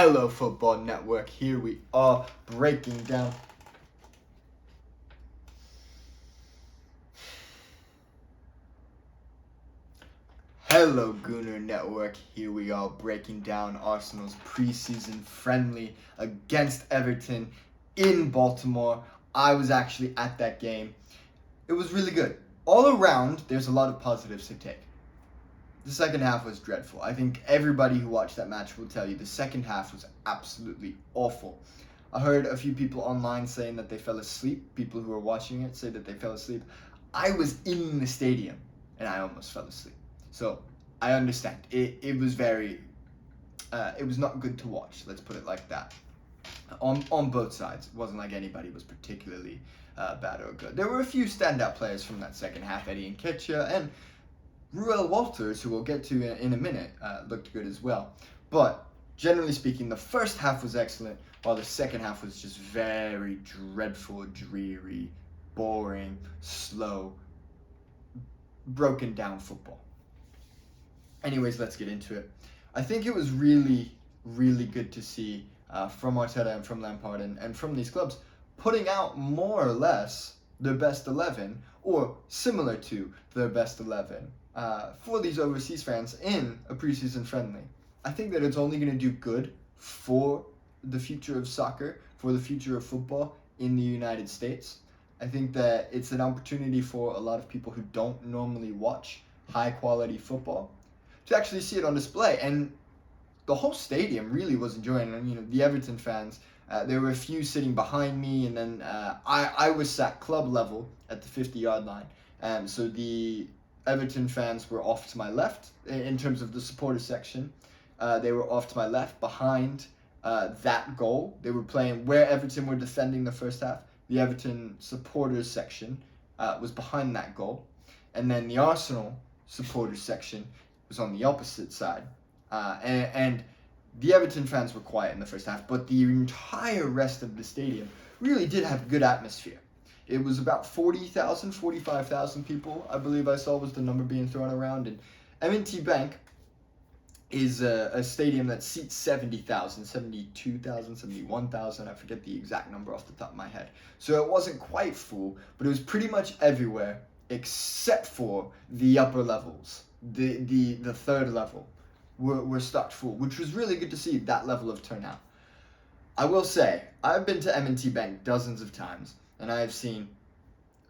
Hello, Football Network. Here we are breaking down. Hello, Gooner Network. Here we are breaking down Arsenal's preseason friendly against Everton in Baltimore. I was actually at that game. It was really good. All around, there's a lot of positives to take. The second half was dreadful. I think everybody who watched that match will tell you the second half was absolutely awful. I heard a few people online saying that they fell asleep. People who were watching it say that they fell asleep. I was in the stadium and I almost fell asleep. So I understand. It was very, it was not good to watch. Let's put it like that. On both sides, it wasn't like anybody was particularly bad or good. There were a few standout players from that second half, Eddie Nketiah and Ruell Walters, who we'll get to in a minute, looked good as well. But generally speaking, the first half was excellent, while the second half was just very dreadful, dreary, boring, slow, broken down football. Anyways, let's get into it. I think it was really, really good to see from Arteta and from Lampard and from these clubs putting out more or less their best 11 or similar to their best 11 for these overseas fans in a preseason friendly. I think that it's only going to do good for the future of soccer, for the future of football in the United States. I think that it's an opportunity for a lot of people who don't normally watch high quality football to actually see it on display. And the whole stadium really was enjoying it. You know, the Everton fans, there were a few sitting behind me, and then I was sat club level at the 50-yard line. So the Everton fans were off to my left in terms of the supporter section. They were off to my left behind that goal. They were playing where Everton were defending the first half. The Everton supporters section was behind that goal. And then the Arsenal supporters section was on the opposite side. And the Everton fans were quiet in the first half, but the entire rest of the stadium really did have good atmosphere. It was about 40,000, 45,000 people, I believe I saw was the number being thrown around. And M&T Bank is a stadium that seats 70,000, 72,000, 71,000. I forget the exact number off the top of my head. So it wasn't quite full, but it was pretty much everywhere except for the upper levels. The third level were stuck full, which was really good to see that level of turnout. I will say, I've been to M&T Bank dozens of times, and I've seen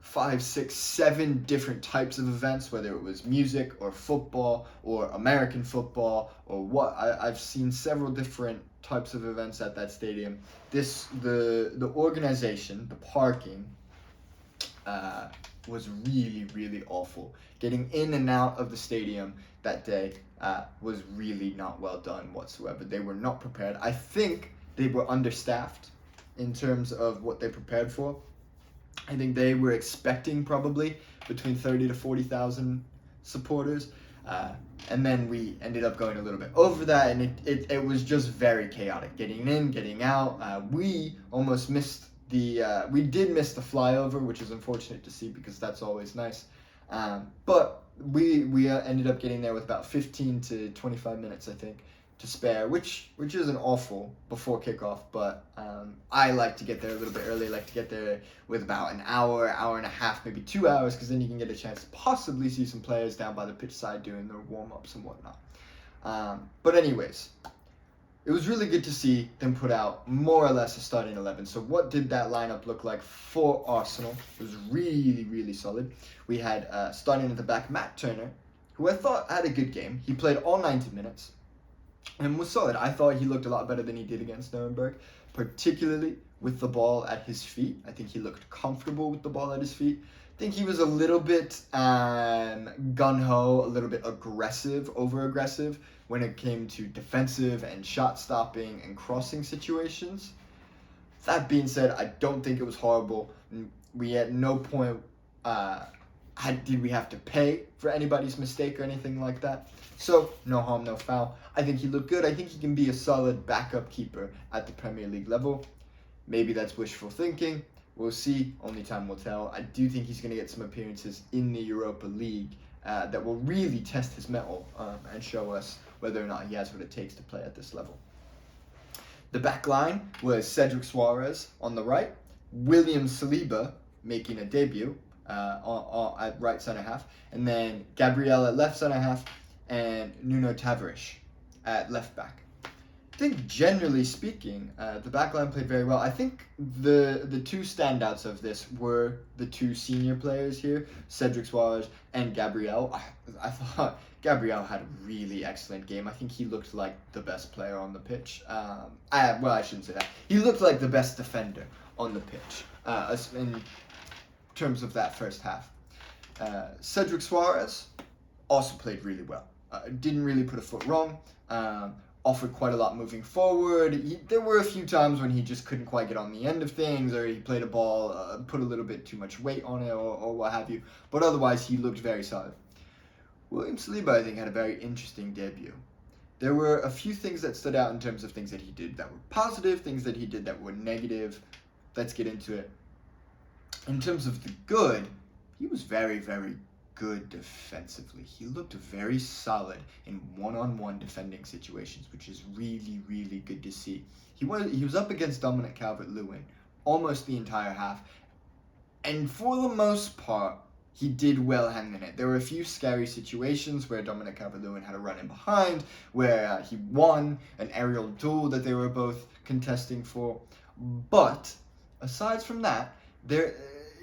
5, 6, 7 different types of events, whether it was music or football or American football or what. I've seen several different types of events at that stadium. The organization, the parking, was really, really awful. Getting in and out of the stadium that day was really not well done whatsoever. They were not prepared. I think they were understaffed in terms of what they prepared for. I think they were expecting probably between 30 to 40,000 supporters. And then we ended up going a little bit over that, and it was just very chaotic. Getting in, getting out. We almost missed we did miss the flyover, which is unfortunate to see because that's always nice. But we ended up getting there with about 15 to 25 minutes, I think, to spare, which isn't awful before kickoff, but I like to get there a little bit early. I like to get there with about an hour, hour and a half, maybe 2 hours, because then you can get a chance to possibly see some players down by the pitch side doing their warm-ups and whatnot. But anyways, it was really good to see them put out more or less a starting 11. So what did that lineup look like for Arsenal? It was really, really solid. We had starting at the back, Matt Turner, who I thought had a good game. He played all 90 minutes and was solid. I thought he looked a lot better than he did against Nuremberg, particularly with the ball at his feet. I think he looked comfortable with the ball at his feet. I think he was a little bit gung-ho, a little bit aggressive, over-aggressive when it came to defensive and shot stopping and crossing situations. That being said, I don't think it was horrible. We at no point did we have to pay for anybody's mistake or anything like that. So, no harm, no foul. I think he looked good. I think he can be a solid backup keeper at the Premier League level. Maybe that's wishful thinking. We'll see. Only time will tell. I do think he's going to get some appearances in the Europa League that will really test his mettle and show us whether or not he has what it takes to play at this level. The back line was Cedric Suarez on the right, William Saliba making a debut at right centre half, and then Gabriel at left centre half, and Nuno Tavares at left back. I think generally speaking, the backline played very well. I think the two standouts of this were the two senior players here, Cedric Suarez and Gabriel. I thought Gabriel had a really excellent game. I think he looked like the best player on the pitch. I shouldn't say that. He looked like the best defender on the pitch in terms of that first half. Cedric Suarez also played really well. Didn't really put a foot wrong. Offered quite a lot moving forward. There were a few times when he just couldn't quite get on the end of things, or he played a ball, put a little bit too much weight on it, or what have you. But otherwise, he looked very solid. William Saliba, I think, had a very interesting debut. There were a few things that stood out in terms of things that he did that were positive, things that he did that were negative. Let's get into it. In terms of the good, he was very, very good defensively. He looked very solid in one-on-one defending situations, which is really, really good to see. He was up against Dominic Calvert-Lewin almost the entire half, and for the most part, he did well handling it. There were a few scary situations where Dominic Calvert-Lewin had a run in behind, where he won an aerial duel that they were both contesting for. But aside from that,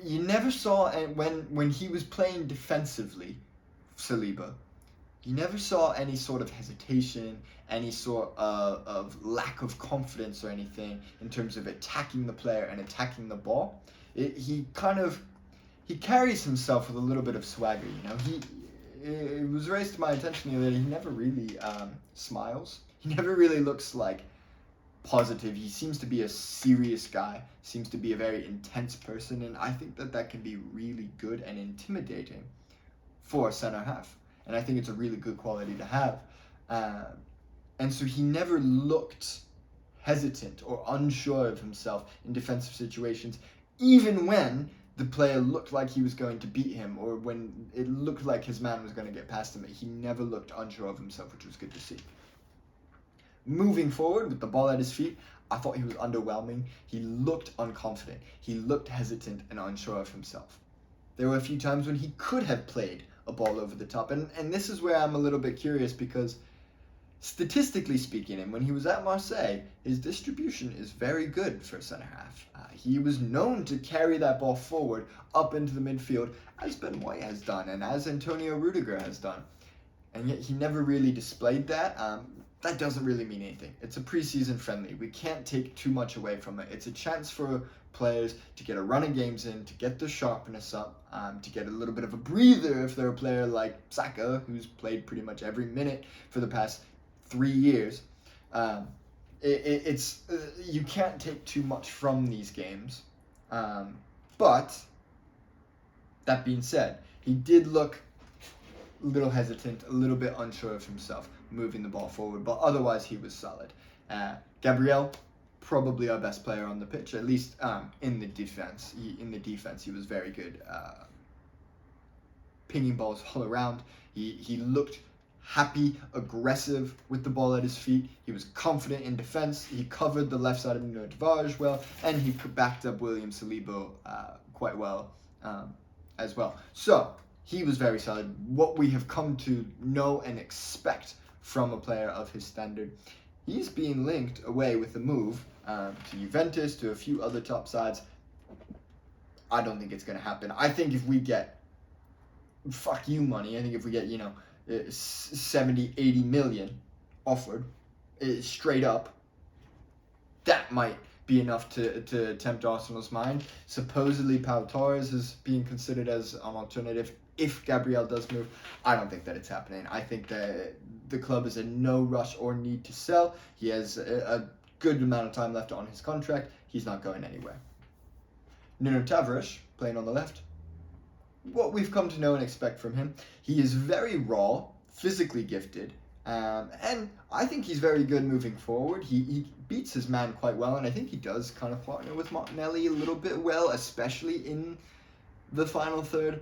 you never saw, when he was playing defensively, Saliba, you never saw any sort of hesitation, any sort of lack of confidence or anything in terms of attacking the player and attacking the ball. He carries himself with a little bit of swagger, you know. It was raised to my attention that he never really smiles. He never really looks like positive. He seems to be a serious guy, seems to be a very intense person, and I think that can be really good and intimidating for a center half. And I think it's a really good quality to have. And so he never looked hesitant or unsure of himself in defensive situations, even when the player looked like he was going to beat him, or when it looked like his man was going to get past him. He never looked unsure of himself, which was good to see. Moving forward with the ball at his feet, I thought he was underwhelming. He looked unconfident. He looked hesitant and unsure of himself. There were a few times when he could have played a ball over the top, and this is where I'm a little bit curious, because statistically speaking, and when he was at Marseille, his distribution is very good for a center half. He was known to carry that ball forward up into the midfield, as Ben White has done and as Antonio Rudiger has done, and yet he never really displayed that. That doesn't really mean anything. It's a preseason friendly. We can't take too much away from it. It's a chance for players to get a run of games in, to get their sharpness up, to get a little bit of a breather if they're a player like Saka, who's played pretty much every minute for the past 3 years. You can't take too much from these games. But that being said, he did look a little hesitant, a little bit unsure of himself moving the ball forward, but otherwise he was solid. Gabriel, probably our best player on the pitch, at least in the defense. He was very good, pinging balls all around. He looked happy, aggressive with the ball at his feet. He was confident in defense. He covered the left side of Nuno Tavares well, and he backed up William Saliba quite well as well. So he was very solid. What we have come to know and expect from a player of his standard. He's being linked away with a move to Juventus, to a few other top sides. I don't think it's going to happen. I think if we get fuck you money, I think if we get 70, 80 million offered straight up, that might be enough to tempt Arsenal's mind. Supposedly Pau Torres is being considered as an alternative if Gabriel does move. I don't think that it's happening. I think that the club is in no rush or need to sell. He has a good amount of time left on his contract. He's not going anywhere. Nuno Tavares, playing on the left. What we've come to know and expect from him. He is very raw, physically gifted, and I think he's very good moving forward. He beats his man quite well, and I think he does kind of partner with Martinelli a little bit well, especially in the final third.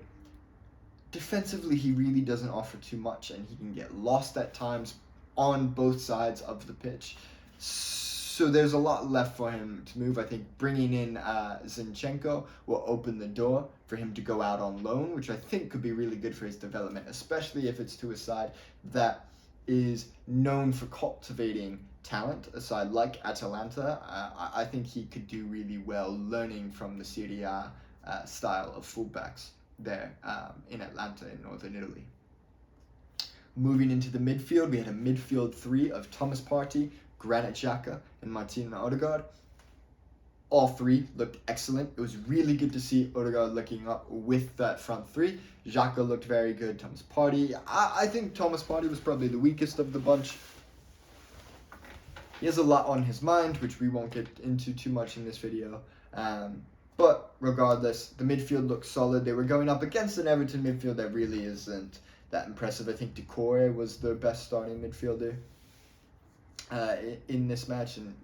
Defensively, he really doesn't offer too much, and he can get lost at times on both sides of the pitch. So So there's a lot left for him to move. I think bringing in Zinchenko will open the door for him to go out on loan, which I think could be really good for his development, especially if it's to a side that is known for cultivating talent, a side like Atalanta. I think he could do really well learning from the Serie A style of fullbacks there in Atlanta in northern Italy. Moving into the midfield, we had a midfield three of Thomas Partey, Granit Xhaka, and Martin Odegaard. All three looked excellent. It was really good to see Odegaard looking up with that front three. Xhaka looked very good. Thomas Partey, I think Thomas Partey was probably the weakest of the bunch. He has a lot on his mind, which we won't get into too much in this video. But regardless, the midfield looked solid. They were going up against an Everton midfield that really isn't that impressive. I think Decore was the best starting midfielder in this match, and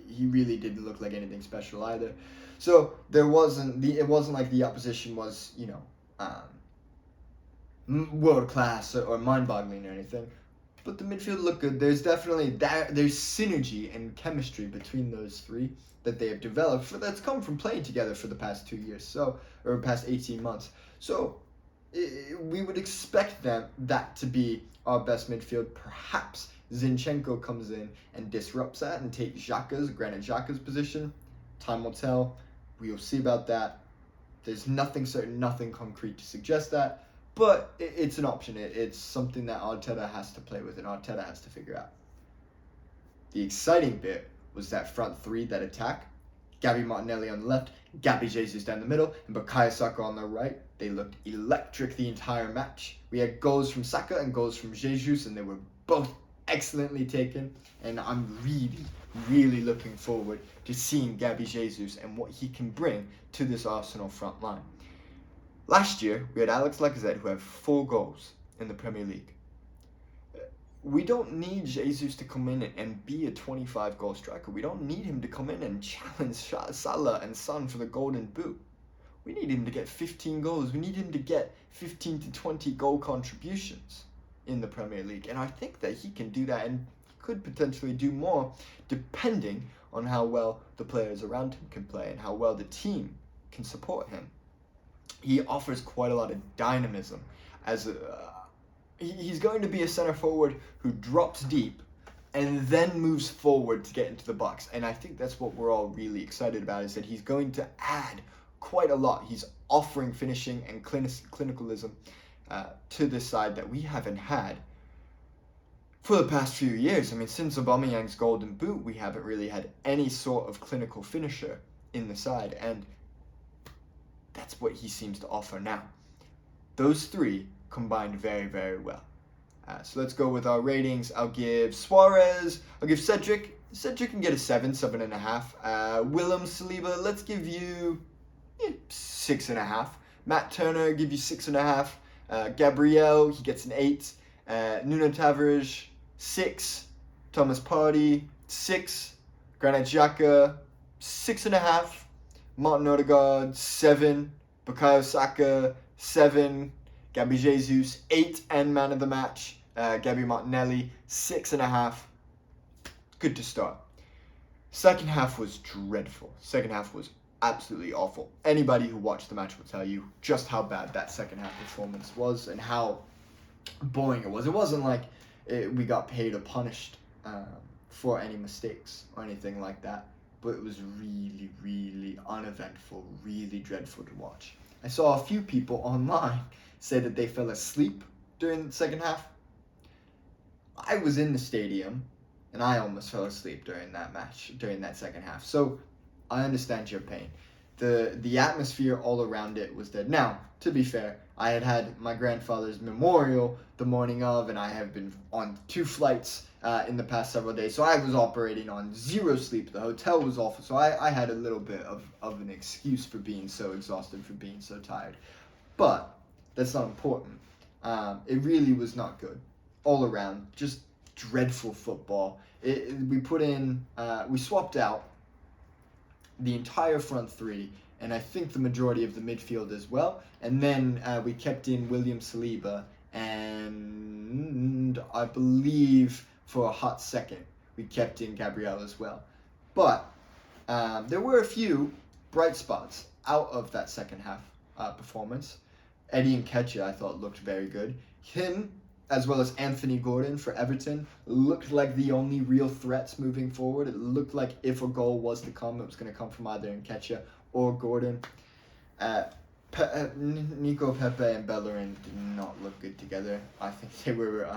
he really didn't look like anything special either. So it wasn't like the opposition was, world class or mind-boggling or anything. But the midfield looked good. There's synergy and chemistry between those three that they have developed that's come from playing together for the past 2 years, or past 18 months. So we would expect that to be our best midfield. Perhaps Zinchenko comes in and disrupts that and takes Granit Xhaka's position. Time will tell. We'll see about that. There's nothing certain, nothing concrete to suggest that, but it's an option. It's something that Arteta has to play with and Arteta has to figure out. The exciting bit was that front three that attack. Gabby Martinelli on the left, Gabby Jesus down the middle, and Bukayo Saka on the right. They looked electric the entire match. We had goals from Saka and goals from Jesus, and they were both excellently taken. And I'm really, really looking forward to seeing Gabby Jesus and what he can bring to this Arsenal front line. Last year, we had Alex Lacazette, who had 4 goals in the Premier League. We don't need Jesus to come in and be a 25-goal striker. We don't need him to come in and challenge Salah and Son for the Golden Boot. We need him to get 15 goals. We need him to get 15 to 20 goal contributions in the Premier League. And I think that he can do that and could potentially do more depending on how well the players around him can play and how well the team can support him. He offers quite a lot of dynamism as he's going to be a center forward who drops deep and then moves forward to get into the box. And I think that's what we're all really excited about, is that he's going to add quite a lot. He's offering finishing and clinicalism to this side that we haven't had for the past few years. I mean, since Aubameyang's Golden Boot, we haven't really had any sort of clinical finisher in the side, and that's what he seems to offer now. Those three combined very, very well. So let's go with our ratings. I'll give Cedric. Cedric can get a 7.5. Willem, Saliba, let's give you 6.5. Matt Turner, give you 6.5. Gabriel, he gets an 8. Nuno Tavares, 6. Thomas Partey, 6. Granit Xhaka, 6.5. Martin Odegaard, 7. Bukayo Saka, 7. Gabby Jesus, 8 and man of the match. Gabby Martinelli, 6.5. Good to start. Second half was dreadful. Second half was absolutely awful. Anybody who watched the match will tell you just how bad that second half performance was and how boring it was. It wasn't like we got paid or punished for any mistakes or anything like that, but it was really, really uneventful, really dreadful to watch. I saw a few people online say that they fell asleep during the second half. I was in the stadium and I almost fell asleep during that match, during that second half. So I understand your pain. The atmosphere all around it was dead. Now, to be fair, I had my grandfather's memorial the morning of, and I have been on 2 flights in the past several days, so I was operating on 0 sleep. The hotel was awful, so I had a little bit of an excuse for being so exhausted, for being so tired. But that's not important. It really was not good all around. Just dreadful football. We swapped out the entire front three, and I think the majority of the midfield as well. And then we kept in William Saliba, and I believe for a hot second we kept in Gabriel as well. But there were a few bright spots out of that second half performance. Eddie Nketiah, I thought, looked very good. Him, as well as Anthony Gordon for Everton, looked like the only real threats moving forward. It looked like if a goal was to come, it was going to come from either Nketiah or Gordon. Nico Pepe and Bellerin did not look good together. I think they were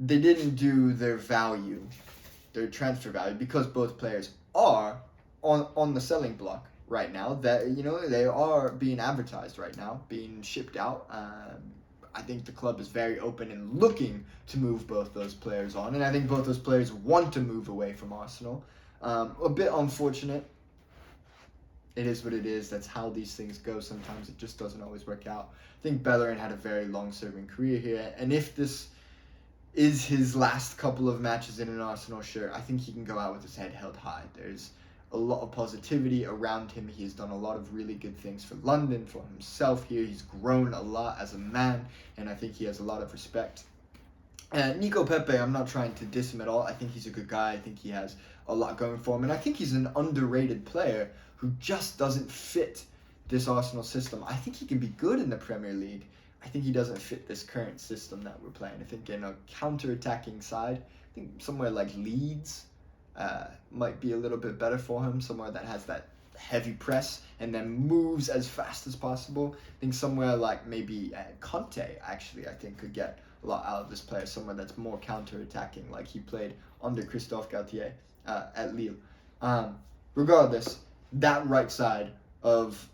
they didn't do their value, their transfer value, because both players are on the selling block right now. That they are being advertised right now, being shipped out. I think the club is very open and looking to move both those players on, and I think both those players want to move away from Arsenal. A bit unfortunate. It is what it is. That's how these things go. Sometimes it just doesn't always work out. I think Bellerin had a very long-serving career here, and if this is his last couple of matches in an Arsenal shirt, I think he can go out with his head held high. There's a lot of positivity around him. He has done a lot of really good things for London, for himself here. He's grown a lot as a man, and I think he has a lot of respect. And Nico Pepe, I'm not trying to diss him at all. I think he's a good guy. I think he has a lot going for him, and I think he's an underrated player who just doesn't fit this Arsenal system. I think he can be good in the Premier League. I think he doesn't fit this current system that we're playing. I think in a counter-attacking side, I think somewhere like Leeds might be a little bit better for him, somewhere that has that heavy press and then moves as fast as possible. I think somewhere like maybe Conte, actually, I think could get a lot out of this player, somewhere that's more counter-attacking, like he played under Christophe Galtier at Lille. Regardless, that right side of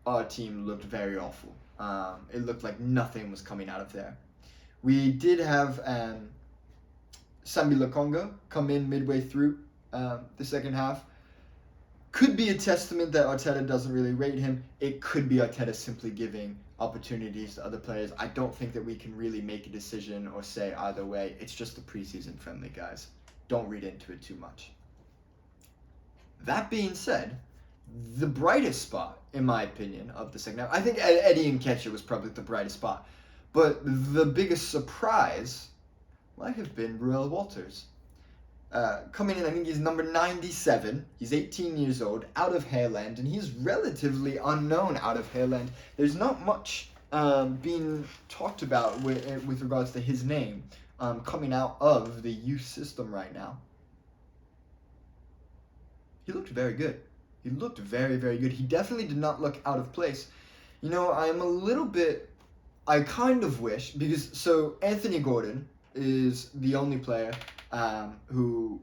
our team looked very awful. It looked like nothing was coming out of there. We did have Sambi Lokonga come in midway through the second half. Could be a testament that Arteta doesn't really rate him. It could be Arteta simply giving opportunities to other players. I don't think that we can really make a decision or say either way. It's just a preseason friendly, guys. Don't read into it too much. That being said, the brightest spot, in my opinion, of the second half, I think Eddie Nketiah was probably the brightest spot. But the biggest surprise might have been Ruell Walters. Coming in, I think he's number 97. He's 18 years old, out of Haaland, and he's relatively unknown out of Haaland. There's not much being talked about with regards to his name coming out of the youth system right now. He looked very good. He looked very, very good. He definitely did not look out of place. I kind of wish, so Anthony Gordon is the only player who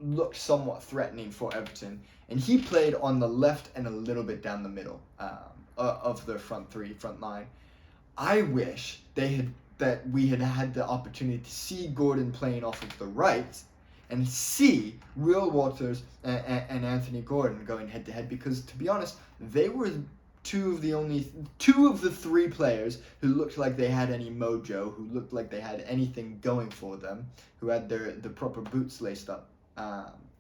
looked somewhat threatening for Everton, and he played on the left and a little bit down the middle of the front line. I wish that we had had the opportunity to see Gordon playing off of the right and see Ruell Walters and Anthony Gordon going head to head, because to be honest, they were two of the three players who looked like they had any mojo, who looked like they had anything going for them, who had the proper boots laced up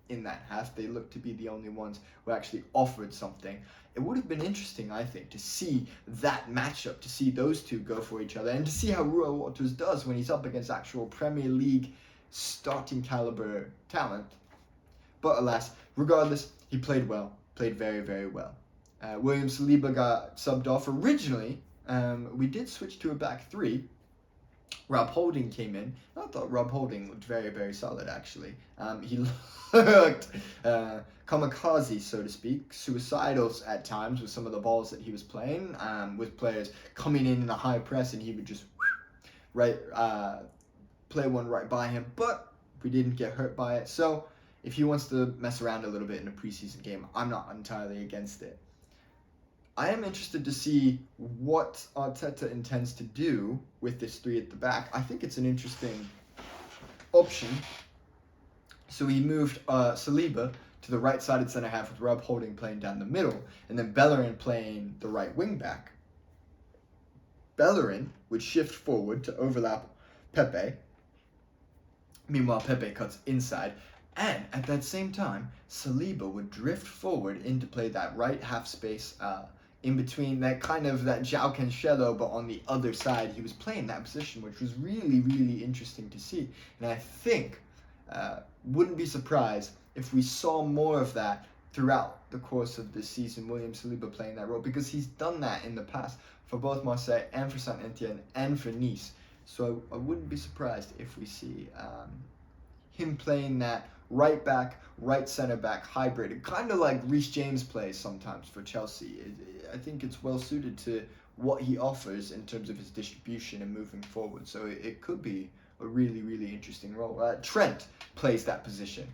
in that half. They looked to be the only ones who actually offered something. It would have been interesting, I think, to see that matchup, to see those two go for each other, and to see how Ruell Walters does when he's up against actual Premier League starting caliber talent. But alas, regardless, he played well, played very, very well. William Saliba got subbed off. Originally, we did switch to a back three. Rob Holding came in. I thought Rob Holding looked very, very solid, actually. He looked kamikaze, so to speak, suicidal at times with some of the balls that he was playing, with players coming in a high press, and he would just play one right by him, but we didn't get hurt by it. So if he wants to mess around a little bit in a preseason game, I'm not entirely against it. I am interested to see what Arteta intends to do with this three at the back. I think it's an interesting option. So he moved Saliba to the right-sided centre half with Rob Holding playing down the middle, and then Bellerin playing the right wing back. Bellerin would shift forward to overlap Pepe. Meanwhile, Pepe cuts inside, and at that same time, Saliba would drift forward in to play that right half space in between, that João Cancelo, but on the other side. He was playing that position, which was really, really interesting to see. And I think Wouldn't be surprised if we saw more of that throughout the course of this season, William Saliba playing that role, because he's done that in the past for both Marseille and for Saint Etienne and for Nice. So I wouldn't be surprised if we see him playing that right back, right center back hybrid, kind of like Reece James plays sometimes for Chelsea. I think it's well suited to what he offers in terms of his distribution and moving forward. So it could be a really, really interesting role. Trent plays that position.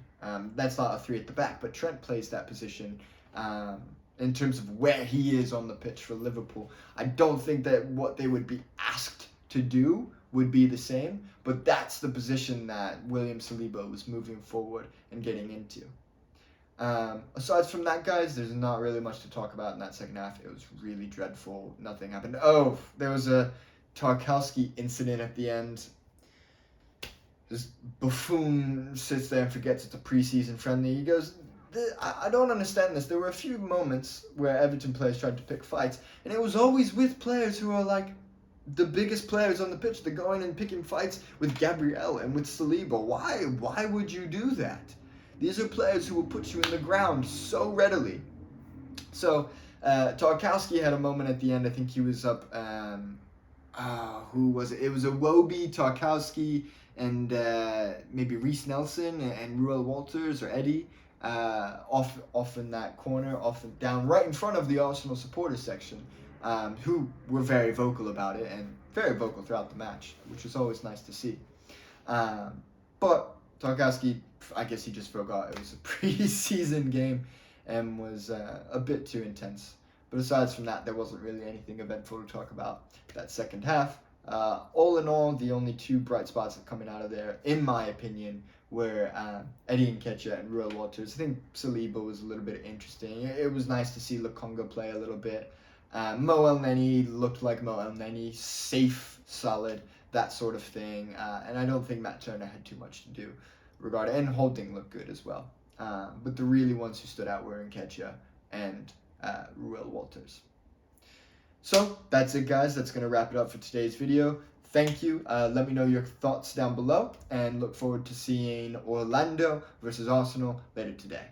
That's not a three at the back, but Trent plays that position in terms of where he is on the pitch for Liverpool. I don't think that what they would be asked to do would be the same, but that's the position that William Saliba was moving forward and getting into. Aside from that, guys, there's not really much to talk about in that second half. It was really dreadful. Nothing happened. Oh, there was a Tarkowski incident at the end. This buffoon sits there and forgets it's a preseason friendly. He goes, I don't understand this. There were a few moments where Everton players tried to pick fights, and it was always with players who are like the biggest players on the pitch. They're going and picking fights with Gabriel and with Saliba. Why would you do that? These are players who will put you in the ground so readily. So Tarkowski had a moment at the end. I think he was up. Who was it? It was Iwobi, Tarkowski, and maybe Reece Nelson and Ruell Walters or Eddie off in that corner, off and down, right in front of the Arsenal supporters section, who were very vocal about it and very vocal throughout the match, which was always nice to see. But Tarkowski, I guess he just forgot it was a preseason game and was a bit too intense. But aside from that, there wasn't really anything eventful to talk about that second half. All in all, the only two bright spots coming out of there, in my opinion, were Eddie Nketiah and Ruel Walters. I think Saliba was a little bit interesting. It was nice to see Lokonga play a little bit. Mo Elneny looked like Mo Elneny, safe, solid, that sort of thing. And I don't think Matt Turner had too much to do regarding it. And Holding looked good as well. But the really ones who stood out were Nketiah and Ruel Walters. So that's it, guys. That's going to wrap it up for today's video. Thank you. Let me know your thoughts down below, and look forward to seeing Orlando versus Arsenal later today.